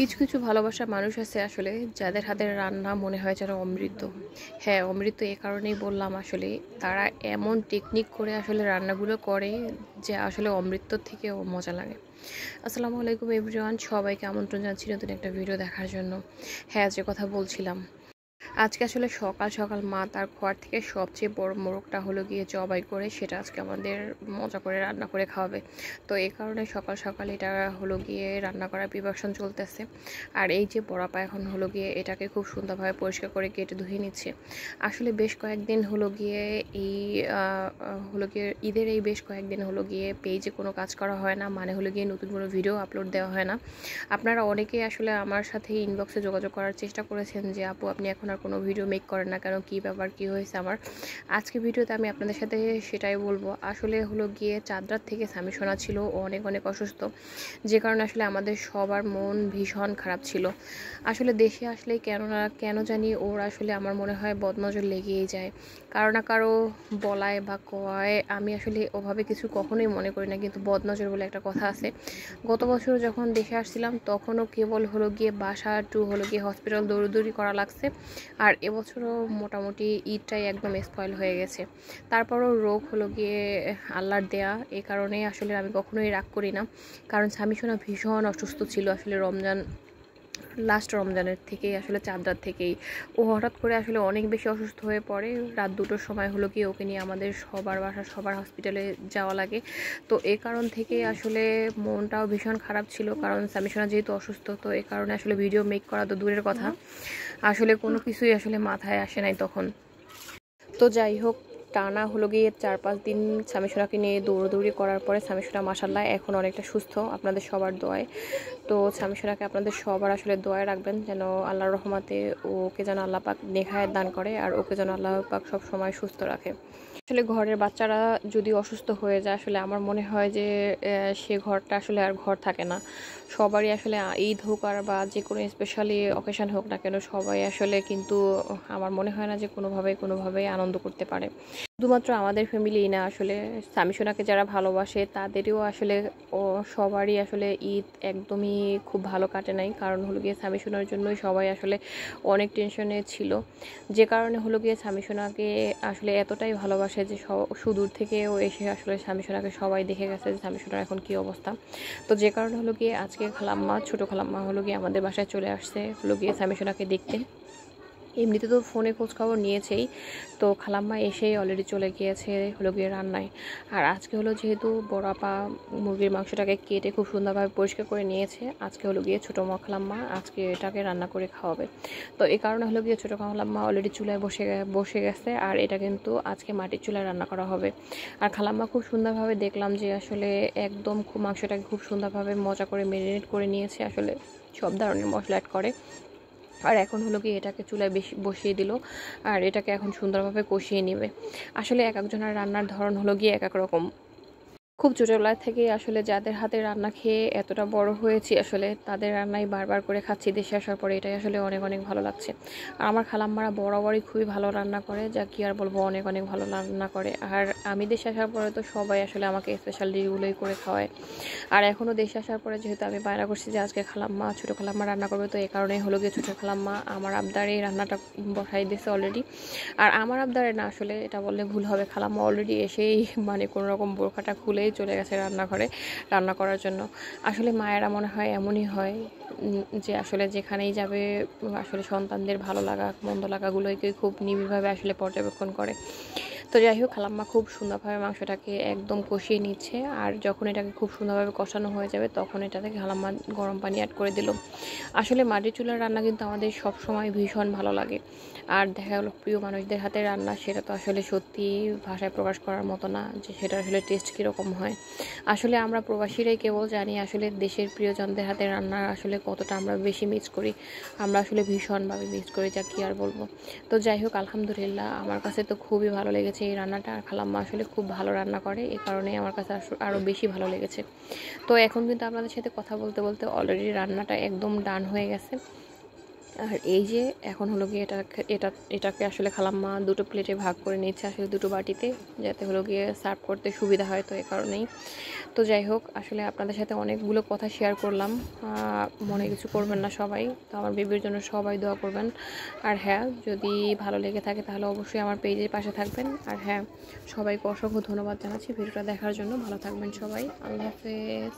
কিছু কিছু ভালোবাসার মানুষ আছে আসলে যাদের হাতের রান্না মনে হয় যেন অমৃত। হ্যাঁ, অমৃত এ কারণেই বললাম, আসলে তারা এমন টেকনিক করে আসলে রান্নাগুলো করে যে আসলে অমৃতর থেকেও মজা লাগে। আসসালামু আলাইকুম এভরিওয়ান, সবাইকে আমন্ত্রণ জানাচ্ছি নতুন একটা ভিডিও দেখার জন্য। হ্যাঁ, যে কথা বলছিলাম, আজকে আসলে সকাল সকাল মা তার ঘর থেকে সবচেয়ে বড় মোরগটা হলো গিয়ে জবাই করে সেটা আজকে আমাদের মজা করে রান্না করে খাওয়াবে। তো এই কারণে সকাল সকাল এটা হলো গিয়ে রান্না করার প্রিপারেশন চলতেছে। আর এই যে বড়াপা এখন হলো গিয়ে এটাকে খুব সুন্দরভাবে পরিষ্কার করে কেটে ধুয়ে নিচ্ছে। আসলে বেশ কয়েকদিন হলো গিয়ে এই হলো গিয়ে ঈদের এই বেশ কয়েকদিন হলো গিয়ে পেজে কোনো কাজ করা হয় না, মানে হলো গিয়ে নতুন কোনো ভিডিও আপলোড দেওয়া হয় না। আপনারা অনেকেই আসলে আমার সাথে ইনবক্সে যোগাযোগ করার চেষ্টা করেছেন যে আপু আপনি এখন আর কোনো ভিডিও মেক করেন না কেন, কী ব্যাপার, কী হয়েছে আমার। আজকে ভিডিওতে আমি আপনাদের সাথে সেটাই বলবো। আসলে হলো গিয়ে চাঁদ রাত থেকে স্বামী শোনা ছিল অনেক অনেক অসুস্থ, যে কারণে আসলে আমাদের সবার মন ভীষণ খারাপ ছিল। আসলে দেশে আসলে কেন জানি ওর আসলে আমার মনে হয় বদনজর লেগেই যায়, কারো না কারো বলায় বা কয়। আমি আসলে ওভাবে কিছু কখনোই মনে করি না, কিন্তু বদনজর বলে একটা কথা আছে। গত বছর যখন দেশে আসছিলাম তখনও কেবল হলো গিয়ে বাসা টু হলো গিয়ে হসপিটাল দৌড়দৌড়ি করা লাগছে। আর এবছরও মোটামুটি ঈদটাই একদম স্পয়েল হয়ে গেছে। তারপরও রোগ হলো গিয়ে আল্লাহর দেয়া, এই কারণেই আসলে আমি কখনোই রাগ করি না। কারণ স্বামী সোনা ভীষণ অসুস্থ ছিল আসলে লাস্ট রমজানের থেকেই, আসলে চাঁদ রাত থেকেই ও হঠাৎ করে আসলে অনেক বেশি অসুস্থ হয়ে পড়ে। রাত 2টোর সময় হলো কি ওকে নিয়ে আমাদের সবার হসপিটালে যাওয়া লাগে। তো এই কারণ থেকে আসলে মনটাও ভীষণ খারাপ ছিল, কারণ সামিশনা যেহেতু অসুস্থ, তো এই কারণে আসলে ভিডিও মেক করা তো দূরের কথা, আসলে কোনো কিছুই আসলে মাথায় আসে নাই তখন। তো যাই হোক, টানা হলো গিয়ে 4-5 দিন সামিশনাকে নিয়ে দৌড়দৌড়ি করার পরে সামিশনা মাশাল্লাহ এখন অনেকটা সুস্থ আপনাদের সবার দোয়ায়। তো সামিশনাকে আপনাদের সবার আসলে দোয়ায় রাখবেন যেন আল্লাহর রহমতে ওকে যেন আল্লাহ পাক নেখায়েত দান করে, আর ওকে যেন আল্লাহ পাক সব সময় সুস্থ রাখে। আসলে ঘরের বাচ্চারা যদি অসুস্থ হয়ে যায় আসলে আমার মনে হয় যে সে ঘরটা আসলে আর ঘর থাকে না। সবারই আসলে ঈদ হোক আর বা যে কোনো স্পেশালি অকেশন হোক না কেন, সবাই আসলে কিন্তু আমার মনে হয় না যে কোনোভাবে আনন্দ করতে পারে। শুধুমাত্র আমাদের ফ্যামিলিই না, আসলে সামিশোনাকে যারা ভালোবাসে তাদেরও আসলে সবারই আসলে ঈদ একদমই খুব ভালো কাটে নাই। কারণ হলো গিয়ে সামিশোনার জন্যই সবাই আসলে অনেক টেনশনে ছিল, যে কারণে হলো গিয়ে সামিশোনাকে আসলে এতটাই ভালোবাসে যে সুদূর থেকেও এসে আসলে সামিশোনাকে সবাই দেখে গেছে যে সামিশোনার এখন কী অবস্থা। তো যে কারণে হলো গিয়ে আজকে ছোটো খালাম্মা হলো গিয়ে আমাদের বাসায় চলে আসছে হলো গিয়ে সামিশোনাকে দেখতে। এমনিতে তো ফোনে খোঁজখবর নিয়েছেই, তো খালাম্মা এসেই অলরেডি চলে গিয়েছে হলো গিয়ে রান্নায়। আর আজকে হলো যেহেতু বড় আপা মুরগির মাংসটাকে কেটে খুব সুন্দরভাবে পরিষ্কার করে নিয়েছে, আজকে হলো গিয়ে ছোটো খালাম্মা আজকে এটাকে রান্না করে খাওয়াবে। তো এই কারণে হলো গিয়ে ছোটো খালাম্মা অলরেডি চুলায় বসে গেছে, আর এটা কিন্তু আজকে মাটির চুলায় রান্না করা হবে। আর খালাম্মা খুব সুন্দরভাবে দেখলাম যে আসলে একদম মাংসটাকে খুব সুন্দরভাবে মজা করে ম্যারিনেট করে নিয়েছে, আসলে সব ধরনের মশলা অ্যাড করে। আর এখন হলো কি এটাকে চুলায় বসিয়ে দিল, আর এটাকে এখন সুন্দরভাবে কষিয়ে নেবে। আসলে এক একজনের রান্নার ধরন হলো গিয়ে এক এক রকম। খুব ছোটোবেলা থেকে আসলে যাদের হাতে রান্না খেয়ে এতটা বড় হয়েছি, আসলে তাদের রান্নাই বারবার করে খাচ্ছি দেশে আসার পরে, এটাই আসলে অনেক অনেক ভালো লাগছে। আর আমার খালাম্মারা বরাবরই খুবই ভালো রান্না করে, যা কি আর বলবো, অনেক অনেক ভালো রান্না করে। আর আমি দেশে আসার পরে তো সবাই আসলে আমাকে স্পেশাল ডিশগুলোই করে খাওয়ায়। আর এখনও দেশে আসার পরে যেহেতু আমি বায়না করছি যে আজকে ছোটো খালাম্মা রান্না করবে, তো এই কারণেই হলো গিয়ে ছোটো খালাম্মা আমার আবদারে এই রান্নাটা বসাই দিয়েছে অলরেডি। আর আমার আবদারে না, আসলে এটা বললে ভুল হবে, খালাম্মা অলরেডি এসেই মানে কোনো রকম বোরখাটা খুলেই চলে গেছে রান্নাঘরে রান্না করার জন্য। আসলে মায়েরা মনে হয় এমনই হয় যে আসলে যেখানেই যাবে আসলে সন্তানদের ভালো লাগা মন্দ লাগাগুলোকে খুব নিবিড়ভাবে আসলে পর্যবেক্ষণ করে। তো যাই হোক, খালাম্মা খুব সুন্দরভাবে মাংসটাকে একদম কষিয়ে নিচ্ছে, আর যখন এটাকে খুব সুন্দরভাবে কষানো হয়ে যাবে তখন এটাতে খালাম্মা গরম পানি অ্যাড করে দিল। আসলে মাটির চুলার রান্না কিন্তু আমাদের সব সময় ভীষণ ভালো লাগে। আর দেখা গেলো প্রিয় মানুষদের হাতে রান্না, সেটা তো আসলে সত্যি ভাষায় প্রকাশ করার মতো না যে সেটা আসলে টেস্ট কীরকম হয়। আসলে আমরা প্রবাসীরাই কেবল জানি আসলে দেশের প্রিয়জনদের হাতে রান্না আসলে কতটা আমরা বেশি মিস করি। আমরা আসলে ভীষণভাবে মিস করি, যা কী আর বলবো। তো যাই হোক, আলহামদুলিল্লাহ আমার কাছে তো খুবই ভালো লেগেছে এই রান্নাটা। আর খালাম্মা আসলে খুব ভালো রান্না করে, এই কারণেই আমার কাছে আরও বেশি ভালো লেগেছে। তো এখন কিন্তু আপনাদের সাথে কথা বলতে বলতে অলরেডি রান্নাটা একদম ডান হয়ে গেছে। আর এই যে এখন হলো গিয়ে এটাকে আসলে খালাম্মা দুটো প্লেটে ভাগ করে নিচ্ছে, আসলে দুটো বাটিতে, যাতে হলো গিয়ে সার্ভ করতে সুবিধা হয়, তো এই কারণেই। তো যাই হোক, আসলে আপনাদের সাথে অনেকগুলো কথা শেয়ার করলাম, মনে কিছু করবেন না সবাই। তো আমার বেবির জন্য সবাই দোয়া করবেন। আর হ্যাঁ, যদি ভালো লেগে থাকে তাহলে অবশ্যই আমার পেজের পাশে থাকবেন। আর হ্যাঁ, সবাইকে অসংখ্য ধন্যবাদ জানাচ্ছি ভিডিওটা দেখার জন্য। ভালো থাকবেন সবাই, আল্লাহ হাফেজ।